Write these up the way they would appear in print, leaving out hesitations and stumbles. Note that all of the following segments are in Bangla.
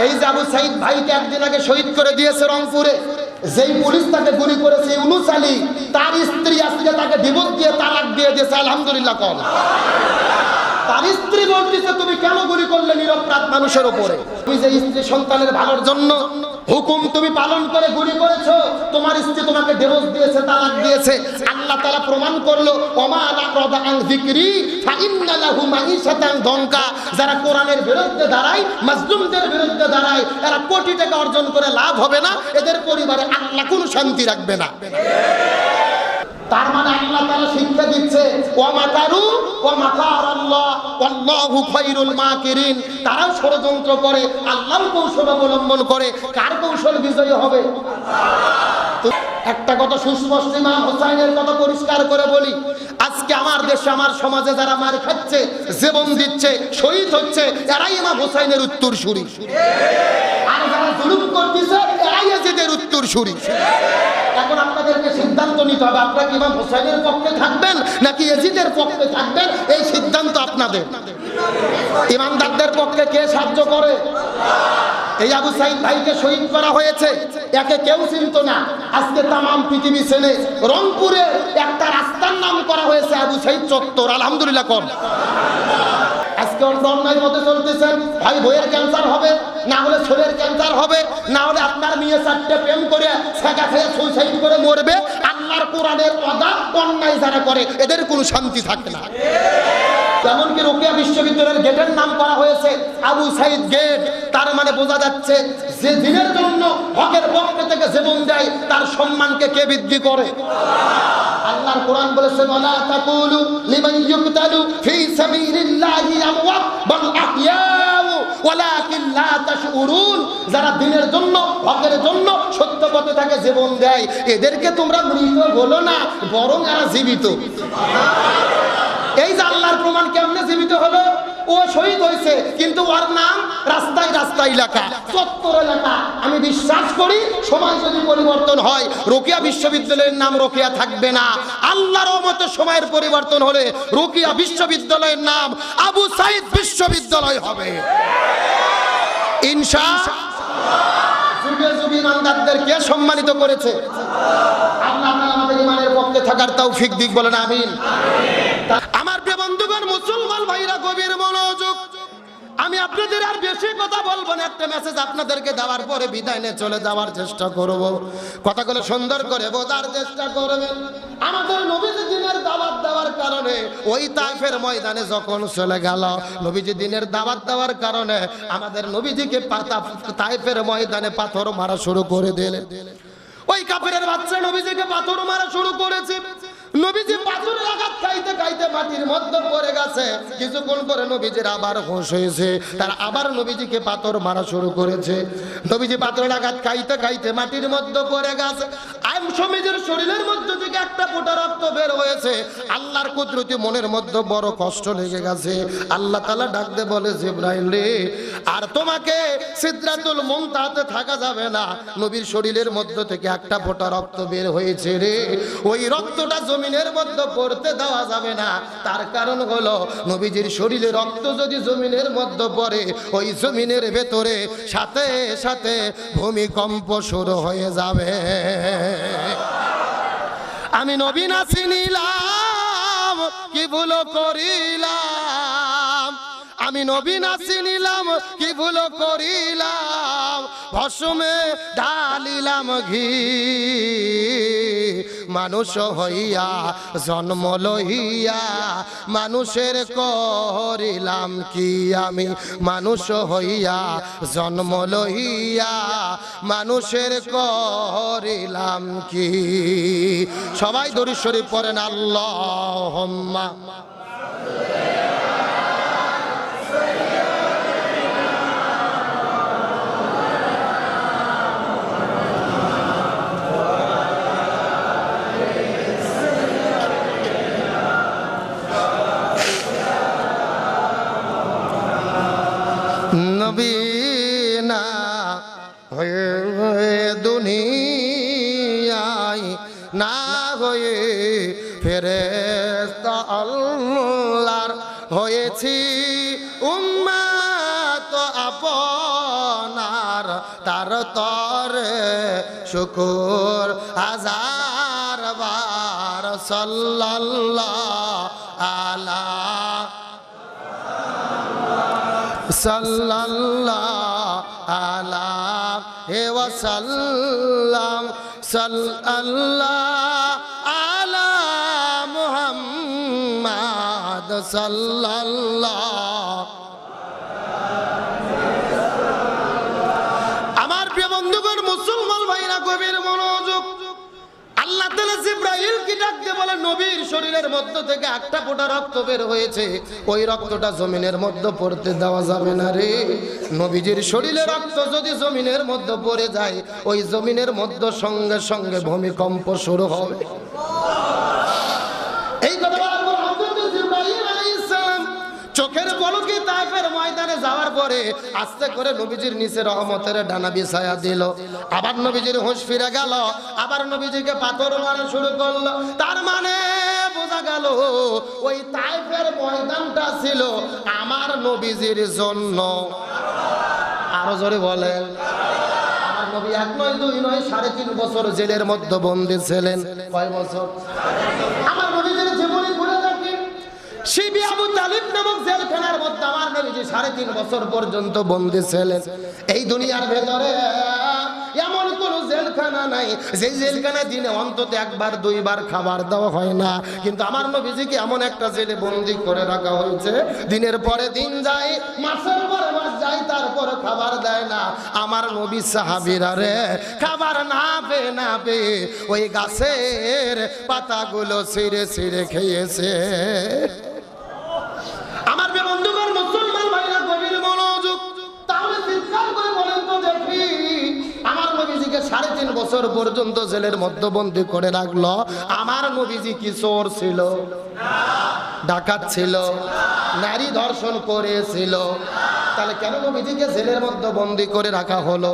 এই যে আবু সাইদ ভাইকে একদিন আগে শহীদ করে দিয়েছে রংপুরে, যেই পুলিশ তাকে গুলি করেছে ইউনুস আলী, তার স্ত্রী আজকে তাকে ডিভোর্স দিয়ে তালাক দিয়ে দিয়েছে। আলহামদুলিল্লাহ কল। তার স্ত্রী বলতেছে তুমি কেন গুলি করলে নিরপরাধ মানুষের উপরে? তুমি যে স্ত্রী সন্তানের ভালোর জন্য হুকুম তুমি পালন করে গুলি করেছো, তোমার স্ত্রী তোমাকে ডিভোর্স দিয়েছে, তালাক দিয়েছে। আল্লাহ তাআলা প্রমাণ করলো ওমা আলাকরাদা আন যিকরি ফাইন্না লাহু মাঈশাতান দনকা। যারা কোরআনের বিরুদ্ধে দাঁড়ায়, মাজলুমদের বিরুদ্ধে দাঁড়ায়, এরা কোটি টাকা অর্জন করে লাভ হবে না, এদের পরিবারে আল্লাহ কোনো শান্তি রাখবে না। তার মানে আল্লাহ তাআলা শিক্ষা দিচ্ছে ওয়া মাকারু ওয়া মাকারাল্লাহ ওয়াল্লাহু খায়রুল মাকিরিন। তারাও ষড়যন্ত্র করে, আল্লাহর কৌশল অবলম্বন করে। কার কৌশল বিজয়ী হবে? একটা কথা সুস্পষ্ট, ইমাম হোসাইনের কথা পরিষ্কার করে বলি, আজকে আমার দেশে আমার সমাজে যারা মার খাচ্ছে, জীবন দিচ্ছে, শহীদ হচ্ছে, এরাই ইমাম হোসাইনের উত্তরসূরি। আর যারা জুলুম করতেছে এরাই ইয়াজিদের উত্তরসূরি। এখন আপনাদেরকে সিদ্ধান্ত নিতে হবে, আপনারা কি ইমাম হোসাইনের পক্ষে থাকবেন নাকি ইয়াজিদের পক্ষে থাকবেন? এই সিদ্ধান্ত আপনাদের। ইমানদারদের পক্ষে কে সাহায্য করে? এই আবু সাইদ ভাইকে শহীদ করা হয়েছে, একে কেউ চিনত না, আজকে তামাম পৃথিবী চেনে। রংপুরে একটা রাস্তার নাম করা হয়েছে আবু সাইদ চত্বর। আলহামদুলিল্লাহ কর। আজকে অন্যায় মতে চলতেছেন, ভাই বইয়ের ক্যান্সার হবে, না হলে ছোলের ক্যান্সার হবে, না হলে আপনার মেয়ে চারটে প্রেম করে ছেঁকা খেয়ে সুইসাইড করে মরবে। আল্লাহর কোরআনের ওয়াদা অন্যায় যারা করে এদের কোনো শান্তি থাকে না। এমনকি রোকেয়া বিশ্ববিদ্যালয়ের গেটের নাম করা হয়েছে আবু সাইদ গেট। তার মানে বোঝা যাচ্ছে যে দিনের জন্য হকের পক্ষে থেকে জীবন দেয় তার সম্মানকে কে বৃদ্ধি করে? আল্লাহর কোরআন বলেছে ওয়ালা তাকুলু লিমান ইউকতালু ফি সাবিলিল্লাহি আমওয়াত বাল আহইয়াউ ওয়ালাকিন লা তাশউরুন। যারা দিনের জন্য, হকের জন্য, সত্য পথে থেকে জীবন দেয় এদেরকে তোমরা মৃত বলো না, বরং এরা জীবিত। এই যে আল্লাহর প্রমাণ কেমনে জীবিত হলো? ও শহীদ হয়েছে কিন্তু ওর নাম রাস্তায় রাস্তায় লেখা, চত্বর এলাকা। আমি বিশ্বাস করি সময় যদি পরিবর্তন হয় রোকেয়া বিশ্ববিদ্যালয়ের নাম রোকেয়া থাকবে না। আল্লাহর রহমতে সময়ের পরিবর্তন হলে রোকেয়া বিশ্ববিদ্যালয়ের নাম আবু সাইদ বিশ্ববিদ্যালয় হবে ইনশাআল্লাহ। যুগে যুগে ইমানদারদের কে সম্মানিত করেছে? আল্লাহ আমাদের ইমানের পক্ষে থাকার তৌফিক দিক, বলেন আমিন। আমার প্রিয় বন্ধুগণ, মুসলমান ভাইরা গভীর মনোযোগ। আমি আপনাদের আর বেশি কথা বলবো না, একটা মেসেজ আপনাদেরকে দেওয়ার পরে বিদায় নিয়ে চলে যাওয়ার চেষ্টা করব। কথাগুলো সুন্দর করে বোঝার চেষ্টা করবেন। আমাদের নবীজি দিনের দাওয়াত দেওয়ার কারণে ওই তায়েফের ময়দানে যখন চলে গেল, নবীজি দিনের দাওয়াত দেওয়ার কারণে আমাদের নবীজিকে তায়েফের ময়দানে পাথর মারা শুরু করে দিলেন। ওই কাফেরের বাচ্চা নবীজিকে পাথর মারা শুরু করেছে। নবীজি পাথরের আঘাত খাইতে খাইতে মাটির মধ্যে পড়ে গেছে। কিছুক্ষণ পরে নবীজির আবার হুঁশ হয়েছে, তার আবার নবীজিকে পাথর মারা শুরু করেছে। নবীজি পাথরের আঘাত খাইতে খাইতে মাটির মধ্যে পড়ে গেছে। নবীজির শরীরের মধ্যে থেকে একটা ফোঁটা রক্ত বের হয়েছে। আল্লাহর কুদরতি মনের মধ্যে বড় কষ্ট লেগে গেছে। আল্লাহ তাআলা ডাক দিয়ে বলে, জিবরাইল রে, আর তোমাকে সিদরাতুল মুনতাহাতে থাকা যাবে না। নবীর শরীরের মধ্যে থেকে একটা ফোঁটা রক্ত বের হয়েছে রে, ওই রক্তটা জমিনের মধ্যে পড়তে দেওয়া যাবে না। তার কারণ হলো নবীজির শরীরে রক্ত যদি জমিনের মধ্যে পড়ে, ওই জমিনের ভেতরে সাথে সাথে ভূমিকম্প শুরু হয়ে যাবে। আমি নবী না চিনিলাম কি ভুল করিলাম, আমি নবী না চিনিলাম কি ভুল করিলাম, ভস্মে ঢালিলাম ঘি, মানুষ হইয়া জন্ম লইয়া মানুষের করিলাম কি, আমি মানুষ হইয়া জন্ম লইয়া মানুষের করিলাম কি। সবাই দরুদ শরীফ পড়েন আল্লাহুম্মা। নবী না হয়ে দুনিয়ায় না হয়ে ফেরেশতা আল্লাহর হয়েছি উম্মত আপনা, তার তরে শুকুর হাজার বার সাল্লাল্লাহু আলা সাল্লাল্লাহু আলাইহি ওয়াসাল্লাম সাল্লাল্লাহু আলা মুহাম্মাদ সাল্লাল্লাহু। আমার প্রিয় বন্ধুগণ মুসলমান ভাইরা গভীর মনোযোগ। আল্লাহ তাআলা জিবরাইলকে ডাক দিয়ে বলে নবীর শরীরের মধ্য থেকে একটা ফোঁটা রক্ত বের হয়েছে, ওই রক্তটা জমিনের মধ্যে পড়তে দেওয়া যাবে না রে। নবীজির শরীরে রক্ত যদি জমিনের মধ্যে পড়ে যায়, ওই জমিনের মধ্যে সঙ্গে সঙ্গে ভূমিকম্প শুরু হবে। এই কথা বলার পর হযরত জিবরাইল আলাইহিস সালাম চোখের পলকে তায়েফের ময়দানে যাওয়ার পরে আস্তে করে নবীজির নিচে রহমতের ডানা বিছায়া দিল। আবার নবীজির হুঁশ ফিরে গেল, আবার নবীজিকে পাথর মারা শুরু করলো। তার মানে বোঝা গেল ওই তায়েফের ময়দানটা ছিল আমার নবীজির জন্য। আরো জোরে বলেন। আমার নবী 1 নয় 2 নয় 3.5 বছর জেলের মধ্যে বন্দী ছিলেন। কয় বছর? আমার নবীজির জীবনী ঘুরে দেখেন, শিবি আবু তালিব নামক জেলখানার মধ্যে আমার নবীজি 3.5 বছর পর্যন্ত বন্দী ছিলেন। এই দুনিয়ার ভেতরে এমন কোন জেলখানা নাই যে জেলখানা দিনে অন্তত 1 2 বার খাবার দেওয়া হয় না, কিন্তু আমার নবীজিকে এমন একটা জেলে বন্দী করে রাখা হয়েছে, দিনের পরে দিন যায়, মাসের পরে মাস যায়, তারপরে খাবার দেয় না। আমার নবী সাহাবীরা রে খাবার না পেয়ে ওই গাছের পাতাগুলো ছিঁড়ে ছিঁড়ে খেয়েছে। আমার বন্ধুগণ মুসলমান ভাইরা গভীর মনোযোগ। তাহলে চিৎকার করে বলেন তো দেখি, আমার নবীজিকে 3.5 বছর পর্যন্ত জেলের মধ্যে বন্দী করে রাখলো, আমার নবীজি কি চোর ছিল? ডাকাত ছিল? নারী ধর্ষণ করেছিল? তাহলে কেন নবীজিকে জেলের মধ্যে বন্দী করে রাখা হলো?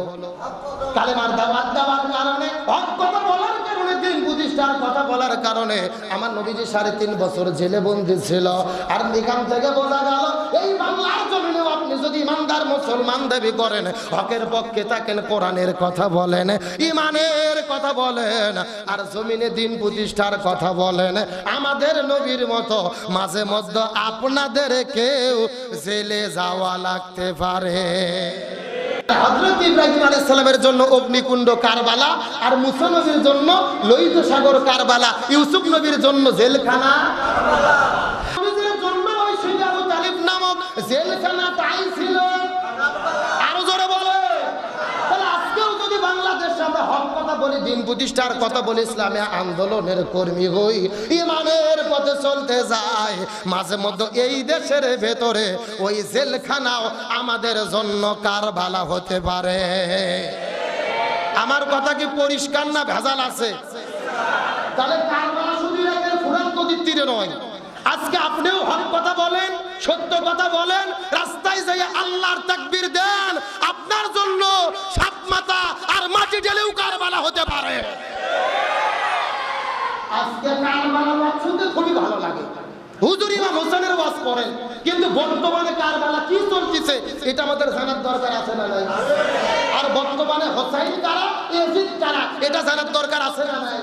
কালেমার দাওয়াত দেওয়ার কারণে, হক কথা বলার কারণে, দিন প্রতিষ্ঠার কথা বলার কারণে আমার নবীজি 3.5 বছর জেলে বন্দী ছিল। আর এখান থেকে বোঝা গেল এই বাংলার জমিনে আপনি যদি ইমানদার মুসলমান দাবি করেন, হকের পক্ষে থাকেন, কোরআনের কথা বলেন, ইমানের কথা বলেন, আর জমিনে দিন প্রতিষ্ঠার কথা বলেন, আমাদের নবীর মতো মাঝে মধ্যে আপনাদের কেউ জেলে যাওয়া লাগতে পারে। হযরত ইব্রাহিম আলাইহিস সালামের জন্য অগ্নিকুণ্ড কারবালা, আর মুসা নবীর জন্য লোহিত সাগর কারবালা, ইউসুফ নবীর জন্য জেলখানা কারবালা, নবীর জন্য ওই শিবি আবু তালিব নামক জেলখানা তাই ছিল। আরো জোরে বলে। তাহলে আজকেও যদি বাংলাদেশে আমরা হক কথা বলি, দিন প্রতিষ্ঠার কথা বলি, ইসলামী আন্দোলনের কর্মী হই, ইমানের পথে চলতে যাই, মাঝে মধ্যে এই দেশের ভেতরে ওই জেলখানাও আমাদের জন্য কারবালা হতে পারে। আমার কথা কি পরিষ্কার না ভেজাল আছে? তাহলে কারবালা শুধু এর ফুরাত নদীর তীরে নয়। আজকে আপনিও হক কথা বলেন, সত্য কথা বলেন, রাস্তায় যাই আল্লাহর তাকবীর দেন, আপনার জন্য সাত মাথা আর মাটি ঢেলেও কারবালা হতে পারে। আজকে কারবালা ওয়াজ শুনতে খুবই ভালো লাগে, হুজুর ইমাম হোসেনের ওয়াজ করেন, কিন্তু বর্তমানে কারবালা কি চলতেছে এটা আমাদের জানার দরকার আছে না নাই? আর বর্তমানে হোসাইন কারা, ইয়াজিদ কারা এটা জানার দরকার আছে না নাই?